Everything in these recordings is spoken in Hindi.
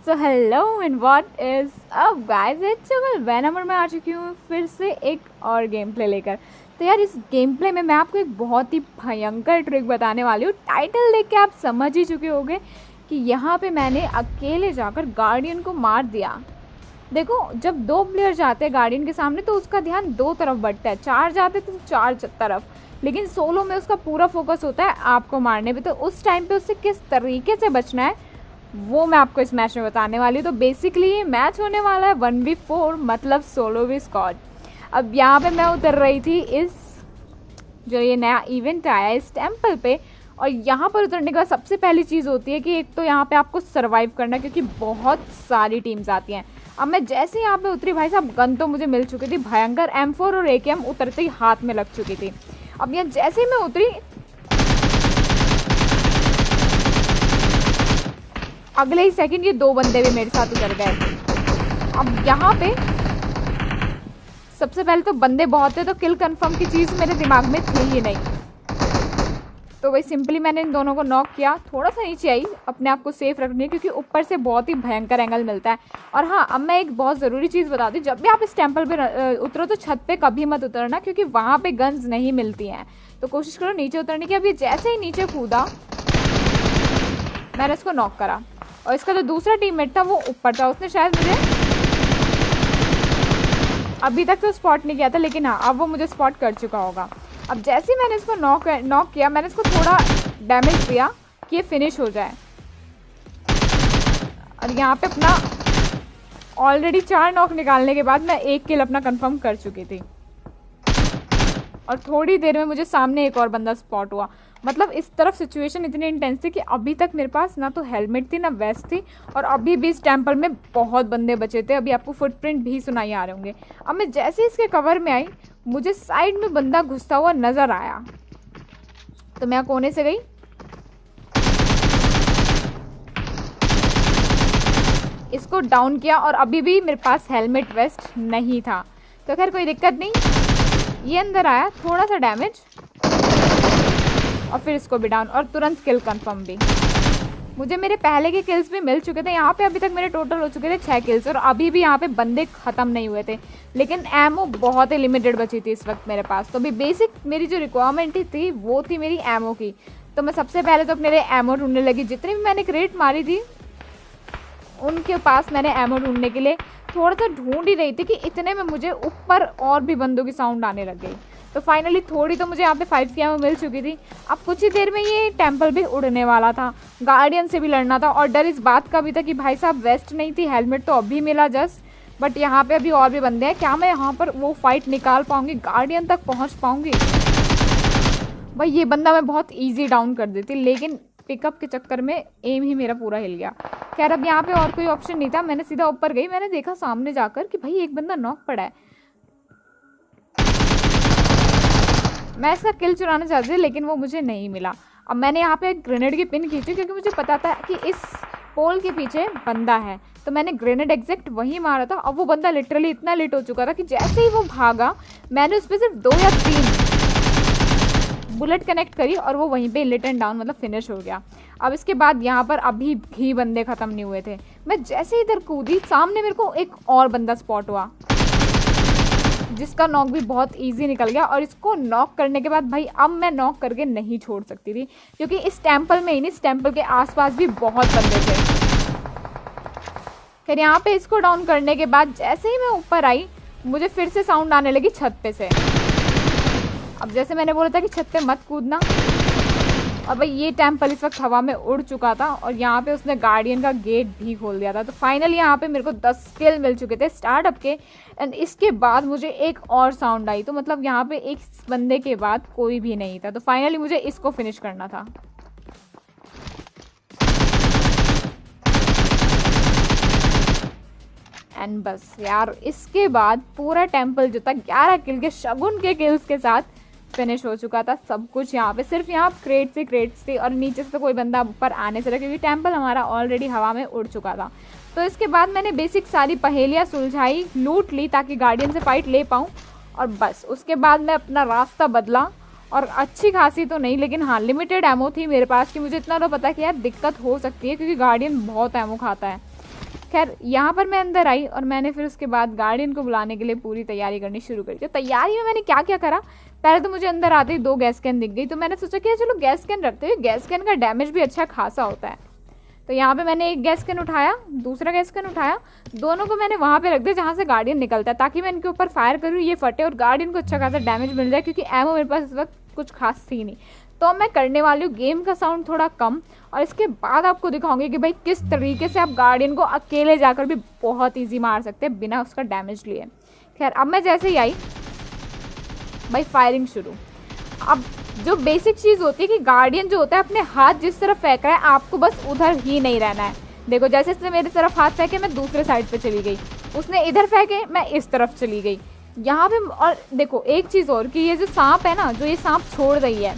So hello and what is up guys, it's your वैनमर। मैं आ चुकी हूँ फिर से एक और गेम प्ले लेकर। तो यार इस गेम प्ले में मैं आपको एक बहुत ही भयंकर ट्रिक बताने वाली हूँ। टाइटल देख के आप समझ ही चुके होंगे कि यहाँ पे मैंने अकेले जाकर गार्डियन को मार दिया। देखो, जब दो प्लेयर जाते हैं गार्डियन के सामने तो उसका ध्यान दो तरफ बढ़ता है, चार जाते तो चार तरफ, लेकिन सोलो में उसका पूरा फोकस होता है आपको मारने पे। तो उस टाइम पे उससे किस तरीके से बचना है वो मैं आपको इस मैच में बताने वाली हूँ। तो बेसिकली ये मैच होने वाला है 1v4, मतलब सोलो वी स्क्वाड। अब यहाँ पे मैं उतर रही थी इस जो ये नया इवेंट आया है इस टेम्पल पे, और यहाँ पर उतरने के बाद सबसे पहली चीज़ होती है कि एक तो यहाँ पे आपको सर्वाइव करना, क्योंकि बहुत सारी टीम्स आती हैं। अब मैं जैसे यहाँ पे उतरी, भाई साहब गन तो मुझे मिल चुकी थी, भयंकर M4 और AKM उतरते ही हाथ में लग चुकी थी। अब यहाँ जैसे ही मैं उतरी, अगले ही सेकंड ये दो बंदे भी मेरे साथ उतर गए। अब यहाँ पे सबसे पहले तो बंदे बहुत थे, तो किल कंफर्म की चीज़ मेरे दिमाग में थी ही नहीं। तो वही सिंपली मैंने इन दोनों को नॉक किया। थोड़ा सा नीचे आई अपने आप को सेफ रखने, क्योंकि ऊपर से बहुत ही भयंकर एंगल मिलता है। और हाँ, अब मैं एक बहुत ज़रूरी चीज़ बता दूँ, जब भी आप इस टेम्पल पे उतरो तो छत पे कभी मत उतरना, क्योंकि वहाँ पे गन्स नहीं मिलती हैं। तो कोशिश करो नीचे उतरने की। अब ये जैसे ही नीचे कूदा, मैंने इसको नॉक करा, और इसका जो दूसरा टीममेट था वो ऊपर था। उसने शायद मुझे अभी तक तो स्पॉट नहीं किया था, लेकिन हाँ अब वो मुझे स्पॉट कर चुका होगा। अब जैसे ही मैंने इसको नॉक किया, मैंने इसको थोड़ा डैमेज दिया कि ये फिनिश हो जाए। और यहाँ पे अपना ऑलरेडी 4 नॉक निकालने के बाद मैं 1 किल अपना कंफर्म कर चुकी थी। और थोड़ी देर में मुझे सामने एक और बंदा स्पॉट हुआ। मतलब इस तरफ सिचुएशन इतनी इंटेंस थी कि अभी तक मेरे पास ना तो हेलमेट थी ना वेस्ट थी, और अभी भी इस टेम्पल में बहुत बंदे बचे थे। अभी आपको फुटप्रिंट भी सुनाई आ रहे होंगे। अब मैं जैसे इसके कवर में आई, मुझे साइड में बंदा घुसता हुआ नज़र आया, तो मैं कोने से गई, इसको डाउन किया, और अभी भी मेरे पास हेलमेट वेस्ट नहीं था। तो खैर कोई दिक्कत नहीं, ये अंदर आया, थोड़ा सा डैमेज, और फिर इसको भी डाउन, और तुरंत किल कंफर्म भी। मुझे मेरे पहले के किल्स भी मिल चुके थे। यहाँ पे अभी तक मेरे टोटल हो चुके थे 6 किल्स, और अभी भी यहाँ पे बंदे ख़त्म नहीं हुए थे, लेकिन एमओ बहुत ही लिमिटेड बची थी इस वक्त मेरे पास। तो अभी बेसिक मेरी जो रिक्वायरमेंट थी वो थी मेरी एमओ की। तो मैं सबसे पहले तो अपने लिए एमओ ढूंढने लगी। जितनी भी मैंने क्रेट मारी थी उनके पास मैंने एमओ ढूंढने के लिए थोड़ा सा ढूंढ ही रही थी कि इतने में मुझे ऊपर और भी बंदों की साउंड आने लग गई। तो फाइनली थोड़ी तो मुझे यहाँ पे 5 की एमओ मिल चुकी थी। अब कुछ ही देर में ये टेम्पल भी उड़ने वाला था, गार्डियन से भी लड़ना था। और डर इस बात का भी था कि भाई साहब वेस्ट नहीं थी, हेलमेट तो अभी मिला जस्ट, बट यहाँ पे अभी और भी बंदे हैं। क्या मैं यहाँ पर वो फाइट निकाल पाऊँगी, गार्डियन तक पहुँच पाऊँगी? भाई ये बंदा मैं बहुत ईजी डाउन कर देती, लेकिन पिकअप के चक्कर में एम ही मेरा पूरा हिल गया। खैर अब यहाँ पे और कोई ऑप्शन नहीं था, मैंने सीधा ऊपर गई। मैंने देखा सामने जाकर कि भाई एक बंदा नॉक पड़ा है। मैं इसका किल चुराना चाहती थी, लेकिन वो मुझे नहीं मिला। अब मैंने यहाँ पे ग्रेनेड की पिन खींची, क्योंकि मुझे पता था कि इस पोल के पीछे बंदा है। तो मैंने ग्रेनेड एग्जैक्ट वहीं मारा था। अब वो बंदा लिटरली इतना लेट हो चुका था कि जैसे ही वो भागा, मैंने उस पर सिर्फ 2 या 3 बुलेट कनेक्ट करी, और वो वहीं पे लिट एंड डाउन, मतलब फिनिश हो गया। अब इसके बाद यहाँ पर अभी भी बंदे ख़त्म नहीं हुए थे। मैं जैसे ही इधर कूदी, सामने मेरे को एक और बंदा स्पॉट हुआ, जिसका नॉक भी बहुत इजी निकल गया। और इसको नॉक करने के बाद भाई अब मैं नॉक करके नहीं छोड़ सकती थी, क्योंकि इस टेम्पल में ही नहीं, इस टेम्पल के आसपास भी बहुत बंदे थे। फिर यहाँ पे इसको डाउन करने के बाद जैसे ही मैं ऊपर आई, मुझे फिर से साउंड आने लगी छत पे से। अब जैसे मैंने बोला था कि छत पे मत कूदना, और भाई ये टेम्पल इस वक्त हवा में उड़ चुका था, और यहाँ पे उसने गार्डियन का गेट भी खोल दिया था। तो फाइनली यहाँ पे मेरे को 10 किल मिल चुके थे स्टार्टअप के। एंड इसके बाद मुझे एक और साउंड आई, तो मतलब यहाँ पे एक बंदे के बाद कोई भी नहीं था। तो फाइनली मुझे इसको फिनिश करना था। एंड बस यार, इसके बाद पूरा टेम्पल जो था 11 किल के शगुन के किल्स के साथ फिनिश हो चुका था। सब कुछ यहाँ पे सिर्फ यहाँ क्रेट्स थी, और नीचे से तो कोई बंदा ऊपर आने से रहा, क्योंकि टेम्पल हमारा ऑलरेडी हवा में उड़ चुका था। तो इसके बाद मैंने बेसिक सारी पहेलियाँ सुलझाई, लूट ली, ताकि गार्डियन से फाइट ले पाऊँ। और बस उसके बाद मैं अपना रास्ता बदला, और अच्छी खासी तो नहीं, लेकिन हाँ लिमिटेड एमओ थी मेरे पास कि मुझे इतना तो पता कि यार दिक्कत हो सकती है, क्योंकि गार्डियन बहुत एमओ खाता है। खैर यहाँ पर मैं अंदर आई और मैंने फिर उसके बाद गार्डियन को बुलाने के लिए पूरी तैयारी करनी शुरू करी। तो तैयारी में मैंने क्या क्या करा, पहले तो मुझे अंदर आते ही 2 गैस कैन दिख गई। तो मैंने सोचा कि चलो गैस कैन रखते हुए, गैस कैन का डैमेज भी अच्छा खासा होता है। तो यहाँ पे मैंने एक गैस कैन उठाया, दूसरा गैस कैन उठाया, दोनों को मैंने वहाँ पे रख दिया जहाँ से गार्डियन निकलता है, ताकि मैं इनके ऊपर फायर करूँ, ये फटे और गार्डियन को अच्छा खासा डैमेज मिल जाए, क्योंकि एमो मेरे पास इस वक्त कुछ खास थी नहीं। तो मैं करने वाली हूँ गेम का साउंड थोड़ा कम, और इसके बाद आपको दिखाऊंगी कि भाई किस तरीके से आप गार्डियन को अकेले जाकर भी बहुत ईजी मार सकते हैं बिना उसका डैमेज लिए। खैर अब मैं जैसे ही आई भाई फायरिंग शुरू। अब जो बेसिक चीज़ होती है कि गार्डियन जो होता है अपने हाथ जिस तरफ फेंक रहा है, आपको बस उधर ही नहीं रहना है। देखो जैसे इसने मेरी तरफ हाथ फेंके, मैं दूसरे साइड पे चली गई, उसने इधर फेंके, मैं इस तरफ चली गई यहाँ पे। और देखो एक चीज़ और कि ये जो सांप है ना, जो ये सांप छोड़ रही है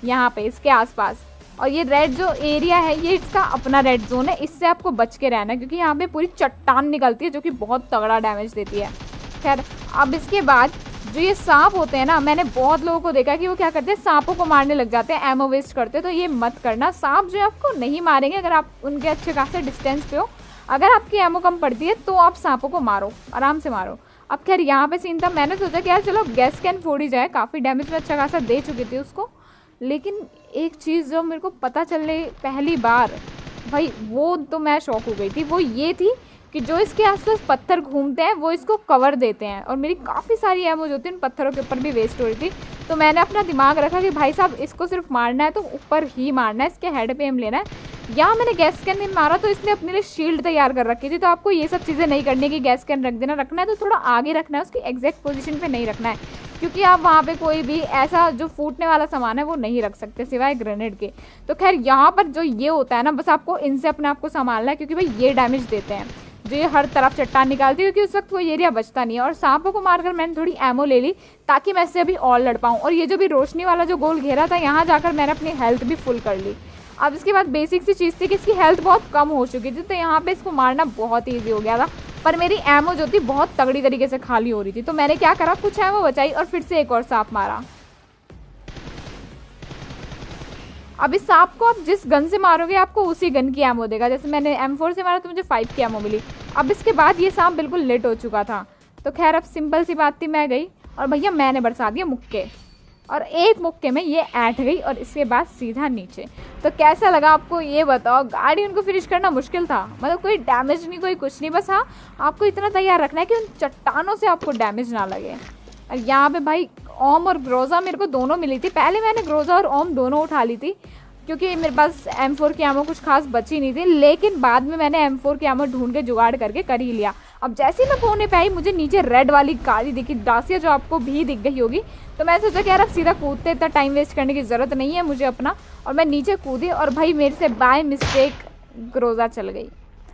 यहाँ पे इसके आसपास, और ये रेड जो एरिया है ये इसका अपना रेड जोन है, इससे आपको बच के रहना है, क्योंकि यहाँ पे पूरी चट्टान निकलती है जो कि बहुत तगड़ा डैमेज देती है। खैर अब इसके बाद जो ये सांप होते हैं ना, मैंने बहुत लोगों को देखा कि वो क्या करते हैं, सांपों को मारने लग जाते हैं, एमो वेस्ट करते हैं। तो ये मत करना, सांप जो है आपको नहीं मारेंगे अगर आप उनके अच्छे खासे डिस्टेंस पे हो। अगर आपकी एमो कम पड़ती है तो आप सांपों को मारो, आराम से मारो। अब खैर यहाँ पे सीन था, मैंने सोचा कि यार चलो गैस कैन फोड़ ही जाए, काफ़ी डैमेज में अच्छा खासा दे चुकी थी उसको। लेकिन एक चीज़ जो मेरे को पता चलने पहली बार भाई, वो तो मैं शॉक हो गई थी, वो ये थी कि जो इसके आसपास पत्थर घूमते हैं वो इसको कवर देते हैं, और मेरी काफ़ी सारी एमो जो थी उन पत्थरों के ऊपर भी वेस्ट हो रही थी। तो मैंने अपना दिमाग रखा कि भाई साहब इसको सिर्फ मारना है तो ऊपर ही मारना है, इसके हेड पे एम लेना है। यहाँ मैंने गैस कैन नहीं मारा तो इसने अपने लिए शील्ड तैयार कर रखी थी। तो आपको ये सब चीज़ें नहीं करनी कि गैस कैन रख देना, रखना है तो थोड़ा आगे रखना है, उसकी एग्जैक्ट पोजीशन पे नहीं रखना है, क्योंकि आप वहाँ पे कोई भी ऐसा जो फूटने वाला सामान है वो नहीं रख सकते सिवाय ग्रेनेड के। तो खैर यहाँ पर जो ये होता है ना, बस आपको इनसे अपने आप को संभालना है, क्योंकि भाई ये डैमेज देते हैं, जो ये हर तरफ चट्टान निकालती है, क्योंकि उस वक्त वो एरिया बचता नहीं है। और सांपों को मारकर मैंने थोड़ी एमो ले ली ताकि मैं इससे अभी और लड़ पाऊँ। और ये जो भी रोशनी वाला जो गोल घेरा था, यहाँ जाकर मैंने अपनी हेल्थ भी फुल कर ली। अब इसके बाद बेसिक सी चीज़ थी कि इसकी हेल्थ बहुत कम हो चुकी थी, तो यहाँ पे इसको मारना बहुत ईजी हो गया था। पर मेरी एमो जो थी बहुत तगड़ी तरीके से खाली हो रही थी, तो मैंने क्या करा, कुछ एमो बचाई और फिर से एक और सांप मारा। अब इस सांप को आप जिस गन से मारोगे आपको उसी गन की एमो देगा। जैसे मैंने M4 से मारा तो मुझे 5 की एमो मिली। अब इसके बाद ये सांप बिल्कुल लेट हो चुका था। तो खैर अब सिंपल सी बात थी, मैं गई और भैया मैंने बरसा दिया मुक्के, और एक मुक्के में ये ऐंठ गई और इसके बाद सीधा नीचे। तो कैसा लगा आपको ये बताओ। गार्डियन को फिनिश करना मुश्किल था, मतलब कोई डैमेज नहीं, कोई कुछ नहीं, बस हाँ आपको इतना तैयार रखना है कि उन चट्टानों से आपको डैमेज ना लगे। और यहाँ पे भाई ओम और ग्रोजा मेरे को दोनों मिली थी। पहले मैंने ग्रोजा और ओम दोनों उठा ली थी, क्योंकि मेरे पास M4 की एमो कुछ खास बची नहीं थी। लेकिन बाद में मैंने M4 की एमो ढूंढ के जुगाड़ करके कर ही लिया। अब जैसे ही मैं कोने पे आई, मुझे नीचे रेड वाली गाड़ी दिखी, डासिया, जो आपको भी दिख गई होगी। तो मैं सोचा कि यार अब सीधा कूदते, इतना टाइम वेस्ट करने की ज़रूरत नहीं है मुझे अपना। और मैं नीचे कूदी और भाई मेरे से बाय मिस्टेक ग्रोजा चल गई।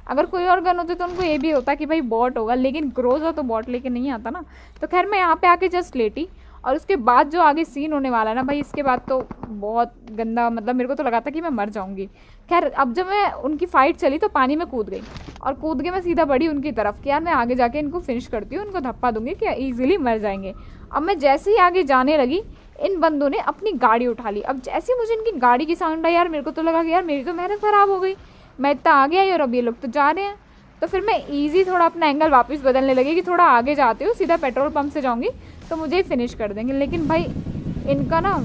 अगर कोई और गन होती तो उनको ये भी होता कि भाई बॉट होगा, लेकिन ग्रोजा तो बॉट लेके नहीं आता ना। तो खैर मैं यहाँ पे आके जस्ट लेटी, और उसके बाद जो आगे सीन होने वाला है ना भाई, इसके बाद तो बहुत गंदा, मतलब मेरे को तो लगा था कि मैं मर जाऊंगी। खैर अब जब मैं उनकी फ़ाइट चली तो पानी में कूद गई, और कूद के मैं सीधा बढ़ी उनकी तरफ कि यार मैं आगे जाके इनको फिनिश करती हूँ, उनको धप्पा दूंगी कि ईजिली मर जाएंगे। अब मैं जैसे ही आगे जाने लगी, इन बंदों ने अपनी गाड़ी उठा ली। अब जैसे मुझे इनकी गाड़ी की साउंड आई, यार मेरे को तो लगा कि यार मेरी तो मेहनत ख़राब हो गई, मैं इतना आगे आई और अब ये लोग तो जा रहे हैं। तो फिर मैं ईजी थोड़ा अपना एंगल वापस बदलने लगी कि थोड़ा आगे जाती हूँ, सीधा पेट्रोल पंप से जाऊँगी तो मुझे ही फिनिश कर देंगे। लेकिन भाई इनका ना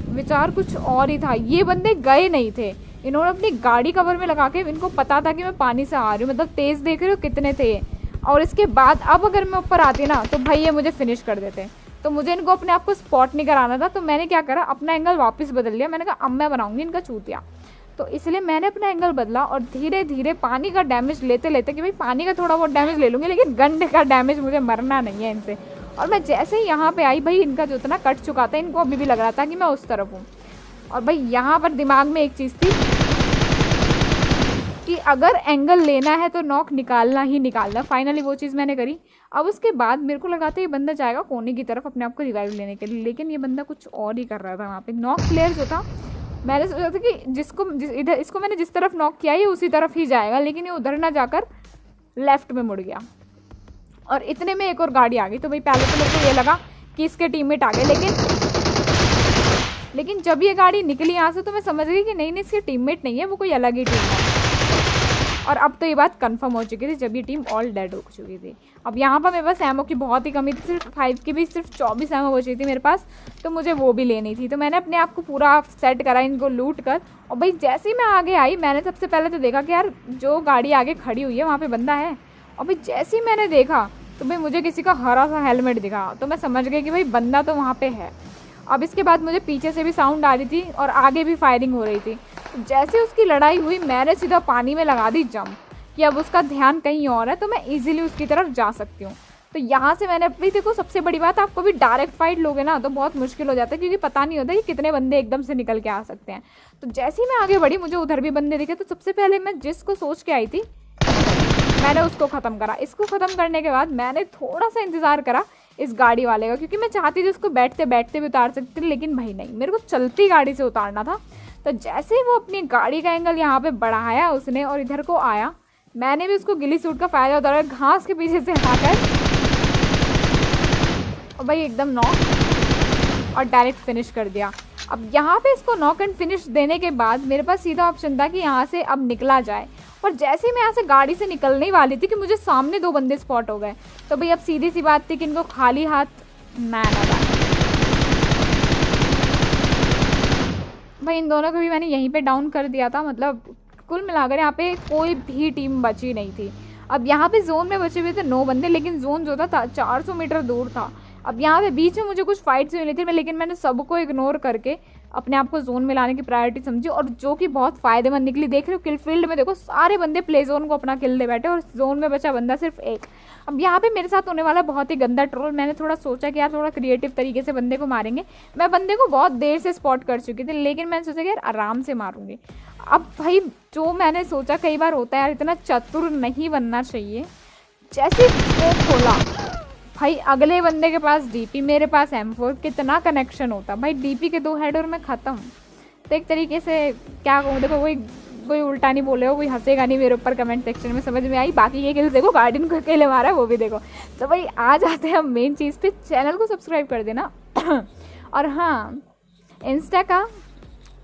विचार कुछ और ही था। ये बंदे गए नहीं थे, इन्होंने अपनी गाड़ी कवर में लगा के, इनको पता था कि मैं पानी से आ रही हूँ, मतलब तेज़ देख रहे हो कितने थे। और इसके बाद अब अगर मैं ऊपर आती ना तो भाई ये मुझे फिनिश कर देते। तो मुझे इनको अपने आप को स्पॉट नहीं कराना था। तो मैंने क्या करा, अपना एंगल वापस बदल लिया। मैंने कहा अब मैं बनाऊंगी इनका चूतिया। तो इसलिए मैंने अपना एंगल बदला और धीरे धीरे पानी का डैमेज लेते लेते कि भाई पानी का थोड़ा बहुत डैमेज ले लूँगी, लेकिन गन का डैमेज मुझे मरना नहीं है इनसे। और मैं जैसे ही यहाँ पे आई, भाई इनका जो इतना कट चुका था, इनको अभी भी लग रहा था कि मैं उस तरफ हूँ। और भाई यहाँ पर दिमाग में एक चीज़ थी कि अगर एंगल लेना है तो नॉक निकालना ही निकालना। फाइनली वो चीज़ मैंने करी। अब उसके बाद मेरे को लगा था ये बंदा जाएगा कोने की तरफ अपने आप को रिवाइव लेने के लिए, लेकिन ये बंदा कुछ और ही कर रहा था वहाँ पे। नॉक प्लेयर जो था, मैंने सोचा था कि इधर इसको मैंने जिस तरफ नॉक किया ये उसी तरफ ही जाएगा, लेकिन ये उधर ना जाकर लेफ्ट में मुड़ गया। और इतने में एक और गाड़ी आ गई। तो भाई पहले तो मेरे को ये लगा कि इसके टीममेट आ गए, लेकिन जब ये गाड़ी निकली यहाँ से तो मैं समझ गई कि नहीं इसके टीममेट नहीं है, वो कोई अलग ही टीम है। और अब तो ये बात कंफर्म हो चुकी थी जब ये टीम ऑल डेड हो चुकी थी। अब यहाँ पर मेरे पास एमओ की बहुत ही कमी थी, सिर्फ 5 की भी सिर्फ 24 एमओ बची थी मेरे पास, तो मुझे वो भी लेनी थी। तो मैंने अपने आप को पूरा सेट करा इनको लूट कर, और भाई जैसे ही मैं आगे आई मैंने सबसे पहले तो देखा कि यार जो गाड़ी आगे खड़ी हुई है वहाँ पर बंदा है। और भाई जैसे ही मैंने देखा तो भाई मुझे किसी का हरा सा हेलमेट दिखा, तो मैं समझ गई कि भाई बंदा तो वहाँ पर है। अब इसके बाद मुझे पीछे से भी साउंड आ रही थी और आगे भी फायरिंग हो रही थी। जैसे उसकी लड़ाई हुई मैंने सीधा पानी में लगा दी जंप कि अब उसका ध्यान कहीं और है तो मैं इजीली उसकी तरफ जा सकती हूँ। तो यहाँ से मैंने अपनी, देखो सबसे बड़ी बात, आपको भी डायरेक्ट फाइट लोगे ना तो बहुत मुश्किल हो जाता है, क्योंकि पता नहीं होता कि कितने बंदे एकदम से निकल के आ सकते हैं। तो जैसे ही मैं आगे बढ़ी मुझे उधर भी बंदे दिखे, तो सबसे पहले मैं जिसको सोच के आई थी मैंने उसको ख़त्म करा। इसको ख़त्म करने के बाद मैंने थोड़ा सा इंतज़ार करा इस गाड़ी वाले का, क्योंकि मैं चाहती थी उसको बैठते बैठते भी उतार सकती थी, लेकिन भाई नहीं, मेरे को चलती गाड़ी से उतारना था। तो जैसे ही वो अपनी गाड़ी का एंगल यहाँ पे बढ़ाया उसने और इधर को आया, मैंने भी उसको गिली सूट का फ़ायदा उतारा, घास के पीछे से आकर और भाई एकदम नॉक और डायरेक्ट फिनिश कर दिया। अब यहाँ पे इसको नॉक एंड फिनिश देने के बाद मेरे पास सीधा ऑप्शन था कि यहाँ से अब निकला जाए, और जैसे ही मैं यहाँ से गाड़ी से निकलने ही वाली थी कि मुझे सामने 2 बंदे स्पॉट हो गए। तो भाई अब सीधी सी बात थी कि इनको खाली हाथ मैं ना जाए। भाई इन दोनों को भी मैंने यहीं पे डाउन कर दिया था, मतलब कुल मिलाकर यहाँ पे कोई भी टीम बची नहीं थी। अब यहाँ पे जोन में बचे हुए थे 9 बंदे, लेकिन जोन जो था 400 मीटर दूर था। अब यहाँ पे बीच में मुझे कुछ फाइट्स हुई थी, लेकिन मैंने सबको इग्नोर करके अपने आप को जोन में लाने की प्रायोरिटी समझी, और जो कि बहुत फ़ायदेमंद निकली। देख रहे हो किल फील्ड में देखो सारे बंदे प्ले जोन को अपना किल दे बैठे और जोन में बचा बंदा सिर्फ एक। अब यहाँ पे मेरे साथ होने वाला बहुत ही गंदा ट्रोल। मैंने थोड़ा सोचा कि यार थोड़ा क्रिएटिव तरीके से बंदे को मारेंगे। मैं बंदे को बहुत देर से स्पॉट कर चुकी थी, लेकिन मैंने सोचा कि यार आराम से मारूंगी। अब भाई जो मैंने सोचा, कई बार होता है यार, इतना चतुर नहीं बनना चाहिए। जैसे स्कोप खोला भाई अगले बंदे के पास डीपी, मेरे पास M4, कितना कनेक्शन होता भाई। डीपी के 2 हेड और मैं ख़त्म। तो एक तरीके से क्या कहूँ, देखो कोई उल्टा नहीं बोले हो, कोई हंसेगा नहीं मेरे ऊपर कमेंट सेक्शन में, समझ में आई। बाकी ये किल्स देखो, गार्डियन को अकेले मारा है वो भी देखो। तो भाई आ जाते हैं हम मेन चीज़ पे, चैनल को सब्सक्राइब कर देना। और हाँ, इंस्टा का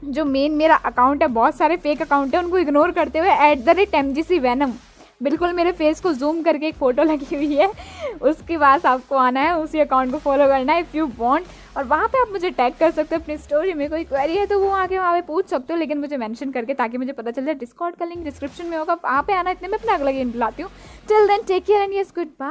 जो मेन मेरा अकाउंट है, बहुत सारे फेक अकाउंट है, उनको इग्नोर करते हुए @MGC Venom बिल्कुल मेरे फेस को जूम करके एक फ़ोटो लगी हुई है, उसके बाद आपको आना है, उसी अकाउंट को फॉलो करना है इफ़ यू वांट। और वहाँ पे आप मुझे टैग कर सकते हो अपनी स्टोरी में। कोई क्वेरी है तो वो आके वहाँ पे पूछ सकते हो, लेकिन मुझे मेंशन करके, ताकि मुझे पता चल जाए। डिस्कॉर्ड का लिंक डिस्क्रिप्शन में होगा, वहाँ पे आना। इतने में अपना अगला गेम बुलाती हूँ। Till then take care and yes good bye.